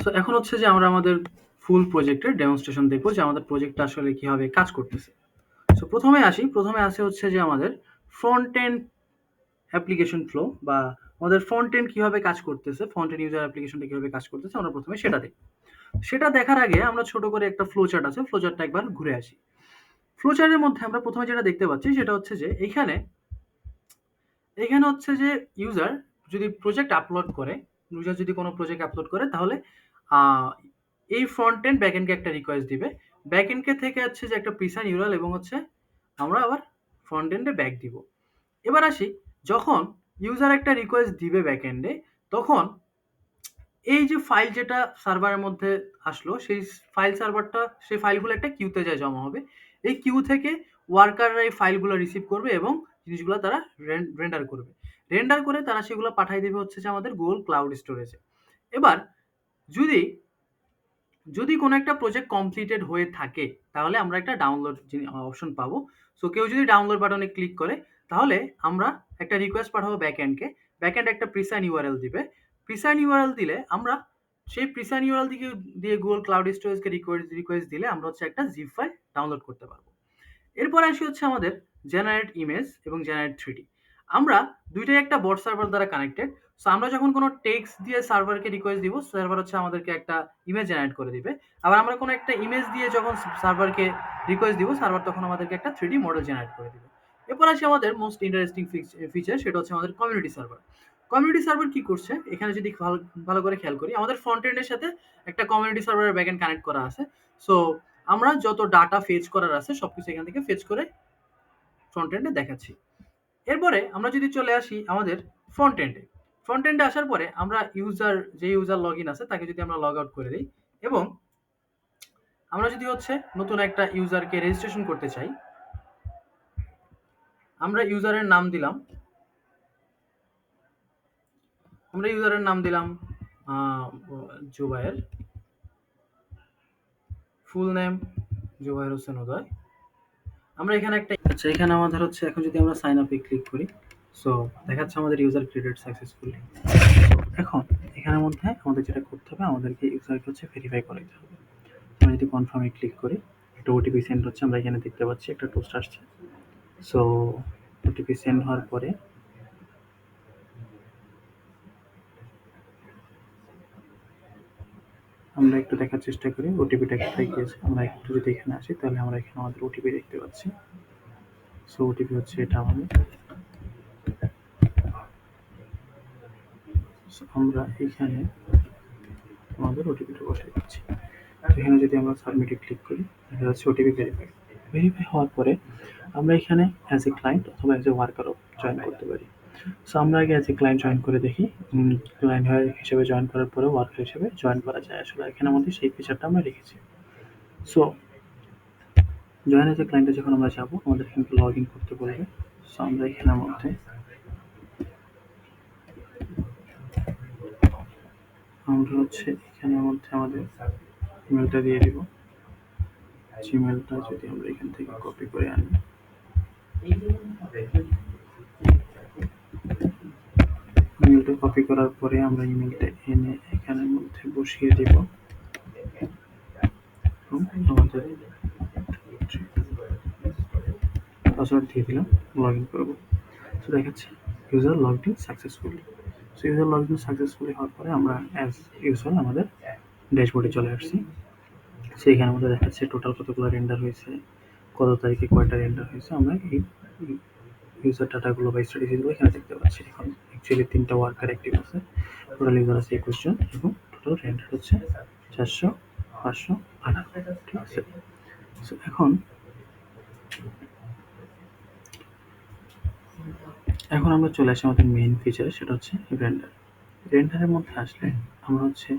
So এখন হচ্ছে যে আমরা আমাদের ফুল প্রজেক্টের ডেমনস্ট্রেশন দেখবো যে আমাদের প্রজেক্টটা আসলে কিভাবে কাজ করতেছে। সো প্রথমে আসে হচ্ছে যে আমাদের ফ্রন্ট এন্ড অ্যাপ্লিকেশন ফ্লো বা আমাদের ফ্রন্ট এন্ড কিভাবে কাজ করতেছে, ফ্রন্ট এন্ড ইউজার অ্যাপ্লিকেশনটা কিভাবে কাজ করতেছে আমরা প্রথমে সেটা দেখি। সেটা দেখার আগে আমরা ছোট করে একটা ফ্লো চার্ট আছে, ফ্লো চার্টটা একবার ঘুরে আসি। ফ্লো চার্টের মধ্যে আমরা প্রথমে যেটা দেখতে পাচ্ছি সেটা হচ্ছে যে এখানে হচ্ছে যে ইউজার যদি প্রজেক্ট আপলোড করে, ইউজার যদি কোনো প্রজেক্ট আপলোড করে তাহলে আহ, এই ফ্রন্ট এন্ড ব্যাক এন্ডকে একটা রিকোয়েস্ট দিবে। ব্যাক এন্ডকে থেকে হচ্ছে যে একটা প্রিসাইন ইউরাল এবং হচ্ছে আমরা আবার ফ্রন্ট এন্ডে ব্যাক দিব। এবার আসি, যখন ইউজার একটা রিকোয়েস্ট দিবে ব্যাক এন্ডে, তখন এই যে ফাইল যেটা সার্ভারের মধ্যে আসলো সেই ফাইলগুলো একটা কিউতে যায় জমা হবে। এই কিউ থেকে ওয়ার্কাররা এই ফাইলগুলো রিসিভ করবে এবং জিনিসগুলো তারা রেন্ডার করবে। রেন্ডার করে তারা সেগুলো পাঠিয়ে দেবে হচ্ছে যে আমাদের গুগল ক্লাউড স্টোরেজে। এবার যদি যদি কোনো একটা প্রজেক্ট কমপ্লিটেড হয়ে থাকে তাহলে আমরা একটা ডাউনলোড অপশন পাবো। সো কেউ যদি ডাউনলোড বাটনে ক্লিক করে তাহলে আমরা একটা রিকোয়েস্ট পাঠাবো ব্যাকএন্ডকে। ব্যাকএন্ড একটা প্রিসাইন ইউআরএল দিবে। প্রিসাইন ইউআরএল দিলে আমরা সেই প্রিসাইন ইউআরএল দিয়ে গুগল ক্লাউড স্টোরেজকে রিকোয়েস্ট দিলে আমরা হচ্ছে একটা জিপ ফাইল ডাউনলোড করতে পারবো। এরপর আসি হচ্ছে আমাদের জেনারেট ইমেজ এবং জেনারেট 3D। আমরা দুইটাই একটা বট সার্ভার দ্বারা কানেক্টেড। সো আমরা যখন কোনো টেক্সট দিয়ে সার্ভারকে রিকোয়েস্ট দিব, সার্ভার হচ্ছে আমাদেরকে একটা ইমেজ জেনারেট করে দিবে। আবার আমরা কোনো একটা ইমেজ দিয়ে যখন সার্ভারকে রিকোয়েস্ট দিব, সার্ভার তখন আমাদেরকে একটা 3D মডেল জেনারেট করে দিবে। এরপর আসি আমাদের মোস্ট ইন্টারেস্টিং ফিচার, সেটা হচ্ছে আমাদের কমিউনিটি সার্ভার। কমিউনিটি সার্ভার কি করছে, এখানে যদি ভালো ভালো করে খেয়াল করি, আমাদের ফ্রন্ট এন্ডের সাথে একটা কমিউনিটি সার্ভারের ব্যাকএন্ড কানেক্ট করা আছে। সো আমরা যত ডাটা ফেচ করার আছে সবকিছু এখান থেকে ফেচ করে ফ্রন্ট এন্ডে দেখাচ্ছি। এরপরে আমরা যদি চলে আসি আমাদের ফ্রন্ট এন্ডে, ফ্রন্ট এন্ডে আসার পরে আমরা ইউজার লগ ইন আছে তাকে যদি আমরা লগ আউট করে দিই এবং আমরা যদি হচ্ছে নতুন একটা ইউজারকে রেজিস্ট্রেশন করতে চাই, আমরা ইউজারের নাম দিলাম জুবায়ের, ফুল নেম জুবায়ের হোসেন উদয়। আমরা এখানে এখানে আমাদের হচ্ছে এখন যদি আমরা সাইন আপে ক্লিক করি, সো দেখাচ্ছে আমাদের ইউজার ক্রিয়েটেড সাকসেসফুলি। এখন এখানের মধ্যে আমাদের যেটা করতে হবে, আমাদেরকে ইউজারকে হচ্ছে ভেরিফাই করে দিতে হবে। আমরা যদি কনফার্মে ক্লিক করি, একটা ওটিপি সেন্ড হচ্ছে, আমরা এখানে দেখতে পাচ্ছি একটা টোস্ট আসছে। সো ওটিপি সেন্ড হওয়ার পরে আমরা একটু দেখার চেষ্টা করি ওটিপিটা কোথায় গিয়েছে। আমরা একটু যদি এখানে আসি তাহলে আমরা এখানে আমাদের ওটিপি দেখতে পাচ্ছি। সো ওটিপি হচ্ছে এটা আমাদের। আমরা এখানে আমাদের ওটিপিটা বসাই দিচ্ছি। এখানে যদি আমরা সাবমিটে ক্লিক করি, দেখা যাচ্ছে ওটিপি ভেরিফাই হওয়ার পরে আমরা এখানে অ্যাজ এ ক্লায়েন্ট অথবা অ্যাজ এ ওয়ার্কারও জয়েন করতে পারি। সো আমরা আগে অ্যাজ এ ক্লায়েন্ট জয়েন করে দেখি। ক্লায়েন্ট হিসেবে জয়েন করার পরে ওয়ার্কার হিসেবে জয়েন করা যায় আসলে এখানের মধ্যে সেই ফিচারটা আমরা রেখেছি। সো জয়েন অ্যাজ এ ক্লায়েন্টে যখন আমরা যাবো আমাদের কিন্তু লগ ইন করতে বলবে। সো আমরা এখানের মধ্যে এখানের মধ্যে আমাদের ইমেলটা দিয়ে দিব। জিমেলটা যদি আমরা এখান থেকে কপি করে আনি, ইমেলটা কপি করার পরে আমরা ইমেলটা এনে এখানের মধ্যে বসিয়ে দিব এবং আমাদের পাসওয়ার্ড দিয়ে দিলাম, লগ ইন করবো। সো দেখাচ্ছে user log in successfully. So user log in successfully হওয়ার পরে আমরা অ্যাজ ইউজার আমাদের ড্যাশবোর্ডে চলে আসছি। সেইখানের মধ্যে দেখাচ্ছে টোটাল কতগুলো রেন্ডার হয়েছে, কত তারিখে কয়টা রেন্ডার হয়েছে। আমরা এই ইউজার ডাটাগুলো বা স্ট্র্যাটেজিগুলো এখানে দেখতে পাচ্ছি। এখন অ্যাকচুয়ালি 3টা ওয়ার্কার অ্যাক্টিভ আছে, টোটাল ইউজার আছে 21 জন এবং টোটাল রেন্ডার হচ্ছে 400, 518। ঠিক আছে। সো এখন আমরা চলে আসি আমাদের মেইন ফিচারে, সেটা হচ্ছে রেন্ডার। রেন্ডারের মধ্যে আসলে আমরা হচ্ছে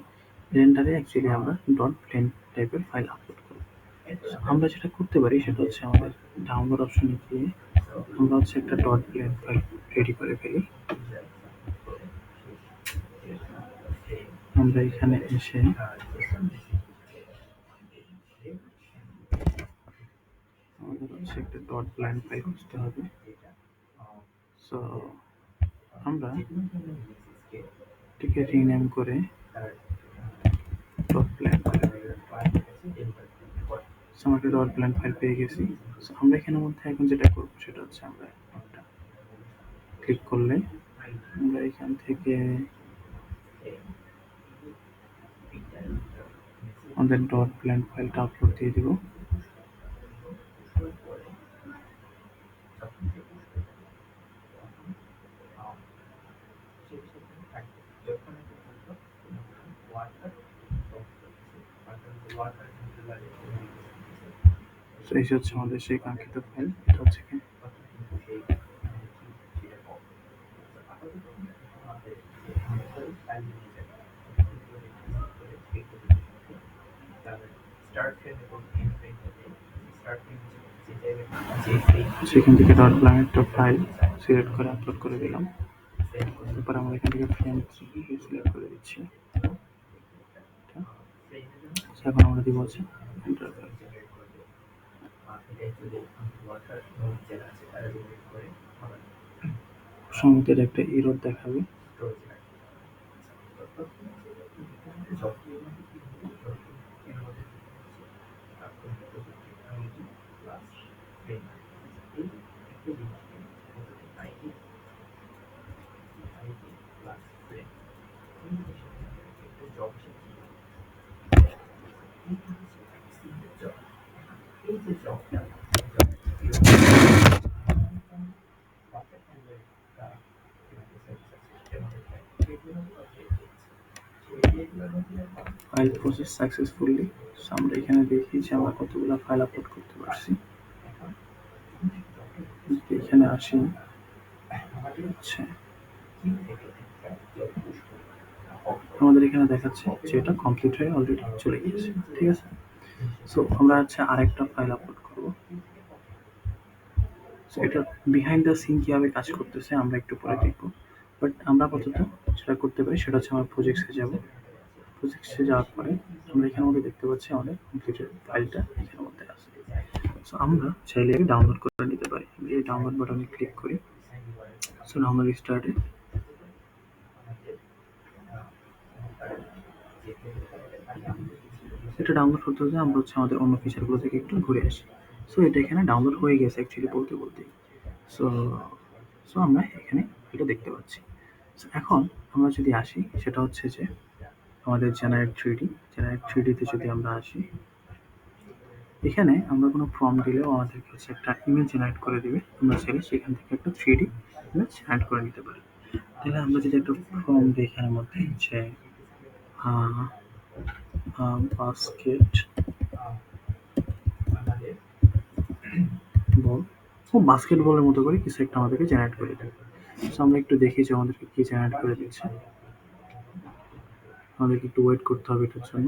রেন্ডারে অ্যাকচুয়ালি আমরা ডট প্লেন টাইপের ফাইল আপলোড করব। আমরা যেটা করতে পারি সেটা হচ্ছে আমাদের ডাউনলোড অপশনে গিয়ে আমরা হচ্ছে একটা ডট প্লেন ফাইল রেডি করে ফেলি। আমরা এখানে এসে আমাদের হচ্ছে একটা ডট প্লেন ফাইল খুঁজতে হবে। সো আমরা এটিকে রিনেম করে সো আমরা একটা ডট প্ল্যান ফাইল পেয়ে গেছি। সো আমরা এখানের মধ্যে এখন যেটা করবো সেটা হচ্ছে আমরা একটা ক্লিক করলে আমরা এখান থেকে আমাদের ডট প্ল্যান ফাইলটা আপলোড দিয়ে দিব। তো এই হচ্ছে আমাদের সেই কাঙ্ক্ষিত ফাইল, এটা হচ্ছে কি সেখান থেকে ডট প্ল্যান একটা ফাইল সিলেক্ট করে আপলোড করে দিলাম। তারপর আমরা এখান থেকে ফ্রেম সিলেক্ট করে দিচ্ছি। এখন আমরা দিব হচ্ছে এন্টার ফাইল। সঙ্গীতের একটা এরর দেখাবে। File process successfully. আমরা এখানে দেখি যে আমরা কতগুলো ফাইল আপলোড করতে পারছি। এখানে আসি, আচ্ছা আমাদের এখানে দেখাচ্ছে যে এটা কমপ্লিট হয়ে অলরেডি চলে গিয়েছে, ঠিক আছে। সো আমরা হচ্ছে আরেকটা ফাইল আপলোড করব। সো এটা বিহাইন্ড দ্য সিন কিভাবে কাজ করতেছে আমরা একটু পরে দেখব, বাট আমরা আপাতত যেটা করতে পারি সেটা হচ্ছে আমরা প্রজেক্টসে যাব। প্রজেক্টসে যাওয়ার পরে আমরা এখানের মধ্যে দেখতে পাচ্ছি আমাদের কমপ্লিটেড ফাইলটা এখানের মধ্যে আছে। সো আমরা চাইলে ডাউনলোড করে নিতে পারি। এই ডাউনলোড বাটনে ক্লিক করি। সো ডাউনলোড স্টার্টে এটা ডাউনলোড করতে হলে আমরা হচ্ছে আমাদের অন্য ফিচারগুলো থেকে একটু ঘুরে আসি। সো এটা এখানে ডাউনলোড হয়ে গেছে অ্যাকচুয়ালি বলতে বলতে। সো সো আমরা এখানে এটা দেখতে পাচ্ছি। সো এখন আমরা যদি আসি সেটা হচ্ছে যে আমাদের জেনারেট থ্রিডি, জেনারেট থ্রিডিতে যদি আমরা আসি, এখানে আমরা কোনো প্রম্পট দিলেও আমাদেরকে হচ্ছে একটা ইমেজ জেনারেট করে দেবে। আমরা চাইলে সেখান থেকে একটা থ্রিডি ইমেজ অ্যাড করে নিতে পারি। তাহলে আমরা যদি একটা প্রম্পট দিই এখানের মধ্যে যে বাস্কেট বল, ও বাস্কেটবলের মতো করে কিছু একটা আমাদেরকে জেনারেট করে দেবে। সো আমরা একটু দেখি যে আমাদেরকে কি জেনারেট করে দিচ্ছে। আমাদেরকে একটু ওয়েট করতে হবে এটার জন্য।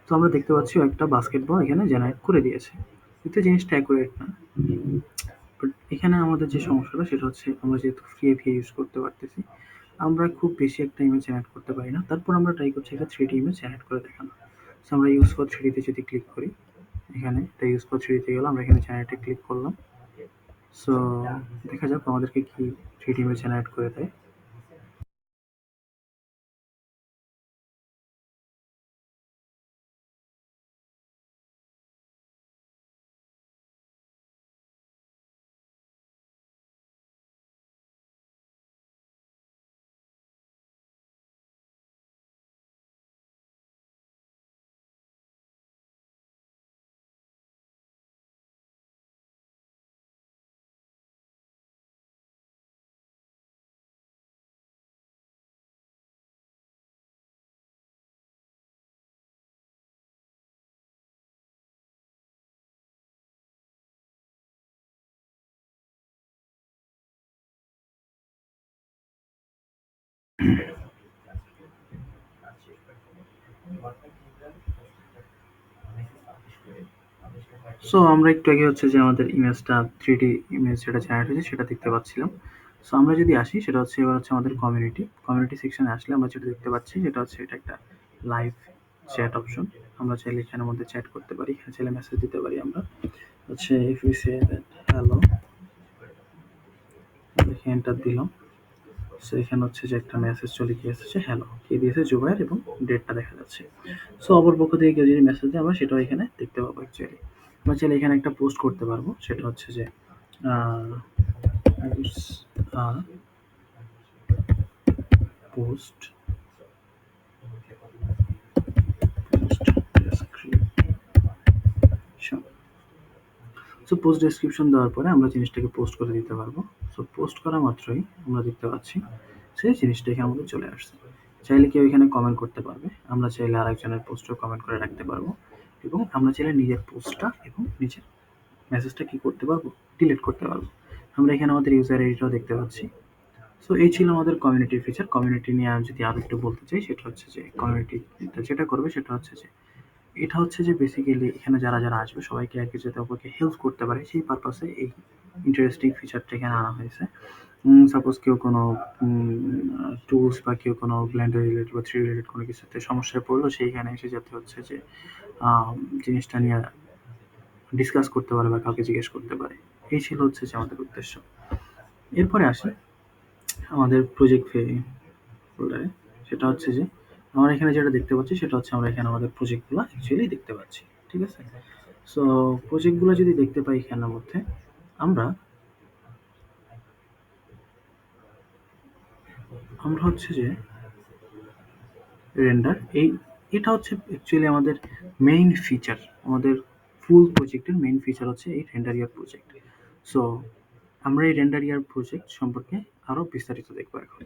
তো আমরা দেখতে পাচ্ছি ও একটা বাস্কেটবল এখানে জেনারেট করে দিয়েছে, কিন্তু জিনিসটা অ্যাকুরেট না। বাট এখানে আমাদের যে সমস্যাটা সেটা হচ্ছে আমরা যেহেতু ফ্রি এপিআই ইউজ করতে পারতেছি, আমরা খুব বেশি একটা ইমেজ জেনারেট করতে পারি না। তারপর আমরা ট্রাই করছি একটা থ্রিডি ইমেজ জেনারেট করে দেখানো। সো আমরা ইউজ ফর থ্রিডিতে যদি ক্লিক করি, এখানে এটা ইউজ ফর থ্রিডিতে গেলাম, আমরা এখানে জেনারেটে ক্লিক করলাম। সো দেখা যাক আমাদেরকে কি থ্রিডি ইমেজ জেনারেট করে দেয়। সো আমরা একটু আগে হচ্ছে যে আমাদের ইমেজটা থ্রিডি ইমেজ যেটা জেনারেট হয়েছে সেটা দেখতে পাচ্ছিলাম। সো আমরা যদি আসি সেটা হচ্ছে এবার হচ্ছে আমাদের কমিউনিটি সেকশনে আসলে আমরা যেটা দেখতে পাচ্ছি সেটা হচ্ছে এটা একটা লাইভ চ্যাট অপশন। আমরা চাইলে এখানের মধ্যে চ্যাট করতে পারি, এখানে চাইলে মেসেজ দিতে পারি আমরা। হচ্ছে if you say that hello, লিখে এন্টার দিলাম। সো এখানে হচ্ছে যে একটা মেসেজ চলে গিয়েছে যে হ্যালো, কে দিয়েছে জুবায়ের এবং ডেটটা দেখা যাচ্ছে। সো অপর পক্ষ থেকে কেউ যদি মেসেজ দেয় আমরা সেটাও এখানে দেখতে পাবো অ্যাকচুয়ালি। আমরা চাইলে এখানে একটা পোস্ট করতে পারবো, সেটা হচ্ছে যে post description. So post description দেওয়ার পরে আমরা জিনিসটাকে পোস্ট করে দিতে পারবো। সো পোস্ট করা মাত্রই আমরা দেখতে পাচ্ছি সেই জিনিসটা এখানে আমাদের চলে আসছে। চাইলে কেউ এখানে কমেন্ট করতে পারবে, আমরা চাইলে আরেকজনের পোস্টেও কমেন্ট করে রাখতে পারবো, এবং আমরা চাইলে নিজের পোস্টটা এবং নিজের মেসেজটা কি করতে পারবো, ডিলিট করতে পারবো। আমরা এখানে আমাদের ইউজার আইডিটাও দেখতে পাচ্ছি। সো এই ছিল আমাদের কমিউনিটির ফিচার। কমিউনিটি নিয়ে আমি যদি আরো একটু বলতে চাই, সেটা হচ্ছে যে কমিউনিটি যেটা করবে সেটা হচ্ছে যে এটা হচ্ছে যে বেসিক্যালি এখানে যারা আসবে সবাইকে আরকি যাতে অপরকে হেল্প করতে পারে সেই পারপাসে এই ইন্টারেস্টিং ফিচারটা এখানে আনা হয়েছে। সাপোজ কেউ কোনো টুলস বা কেউ কোনো ব্লেন্ডার রিলেটেড বা 3D রিলেটেড কোনো কিছুতে সমস্যায় পড়লো, সেইখানে এসে যাতে হচ্ছে যে আম জিনিসটা নিয়ে ডিসকাস করতে পারে বা কাউকে জিজ্ঞেস করতে পারে। এই ছিল হচ্ছে যে আমাদের উদ্দেশ্য। এরপরে আসি আমাদের প্রজেক্ট ফোল্ডারে। সেটা হচ্ছে যে আমরা এখানে যেটা দেখতে পাচ্ছি সেটা হচ্ছে আমরা এখানে আমাদের প্রজেক্টগুলো অ্যাকচুয়ালি দেখতে পাচ্ছি। ঠিক আছে? সো প্রজেক্টগুলো যদি দেখতে পাই এখানের মধ্যে, আমরা আমরা হচ্ছে যে রেন্ডার এটা হচ্ছে অ্যাকচুয়ালি আমাদের মেইন ফিচার। আমাদের ফুল প্রজেক্টের মেইন ফিচার হচ্ছে এই রেন্ডার ইয়ার প্রজেক্ট। সো আমরা এই রেন্ডার ইয়ার প্রজেক্ট সম্পর্কে আরো বিস্তারিত দেখবো এখন।